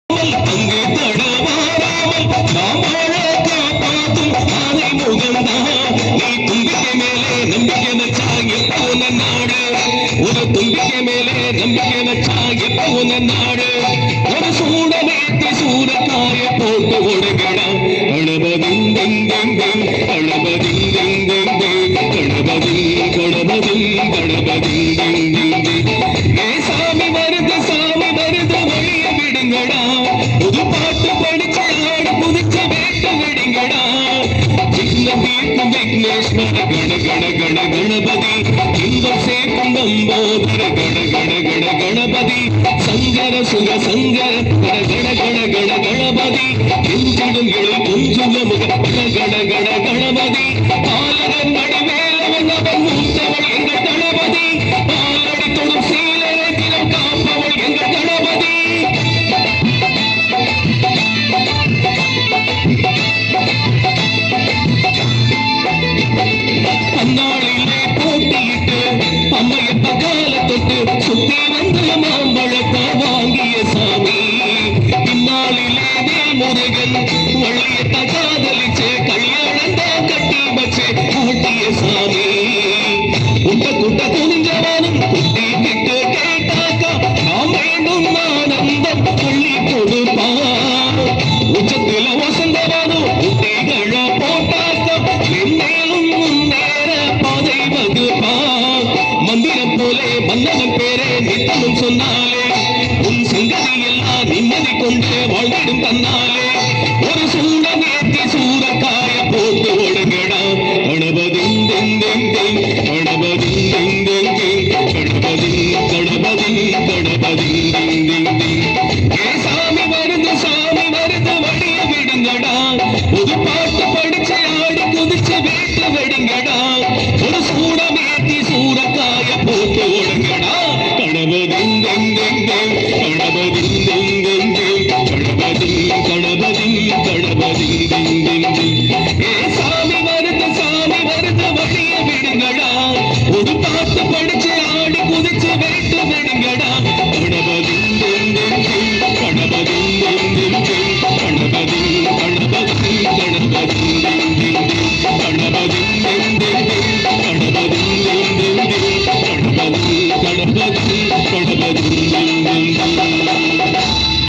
அங்கே தடமாறாமல் நாம் வாழ காப்பாற்றும் ஆனை முகந்தா நீ தும்பிக்கை மேலே நம்பிக்கை வச்சா எப்ப உன்ன நாடு ஒரு தும்பிக்கை மேலே நம்பிக்கை வச்சா எப்ப உன்ன நாடு ஒரு சூடமேத்தி சூரக்காய போட்டு ஒடுங்கடா கணபதிங் திங் திங் திங் கணபதிங் திங் திங் திங் கணபதிங் கணபதிங் கணபதிங் திங் திங் திங் ஏ சாமி வருது வழிய விடுங்கடா புது பாட்டு படிச்சு ஆடு புதிச்சு வேட்டு விடுங்கடா விக்னம் தீர்க்கும் விக்னேஸ்வர கண கண கண கணபதி இன்பம் சேர்க்கும் நம்போதர கண கண கண கணபதி சங்கர சுக சங்கர கண கண கண கண கணபதி எஞ்சிடும் இழை கொஞ்சுல முக கண கண கண கணபதி பாலகன் மடிமேலவன் அவன் மூத்தவள் எங்கள் கணபதி பாலடி தொடும் சீலரை தினம் காப்பவள் எங்கள் கணபதி அந்நாளிலே போட்டியிட்டு அம்மையப்ப கால தொட்டு சுத்தி வந்து மாம்பழத்தை வாங்கிய சாமி இந்நாளிலே வேல்முருகன் வள்ளியத்த காதலிச்சு கல்யாணத்தை கட்டி வச்சு கூட்டிய சாமி குட்ட குட்ட துணிஞ்சவனும் குட்டி கிட்டு கேட்டாக்கா நாம் வேண்டும் ஆனந்தம் சொல்லி கொடுப்பா உச்சத்தில வசந்தவனும் குட்டிகள போட்டாக்கா மேலும் முன்னேற பாதை வகுப்பா மந்திரம் போலே மன்னவன் பேரே நித்தமும் சொன்னாலே உன் சங்கதி எல்லாம் நிம்மதி கொண்டு வாழ்ந்திடும் தன்னாலே ஒரு சூடம் ஏற்றி சூரக்காய போட்டு ஒடுங்கடா கணபதிங் திங் திங் திங் கணபதிங் திங் திங் திங் கணபதிங் கணபதிங் கணபதிங் திங் திங் திங் ஏ சாமி வருது வழிய விடுங்கடா புது பாட்டு படிச்சு ஆடி குதிச்சு வீட்டு விடுங்கடா ஒரு சூடம் ஏற்றி சூரக்காய போட்டு ஒடுங்கடா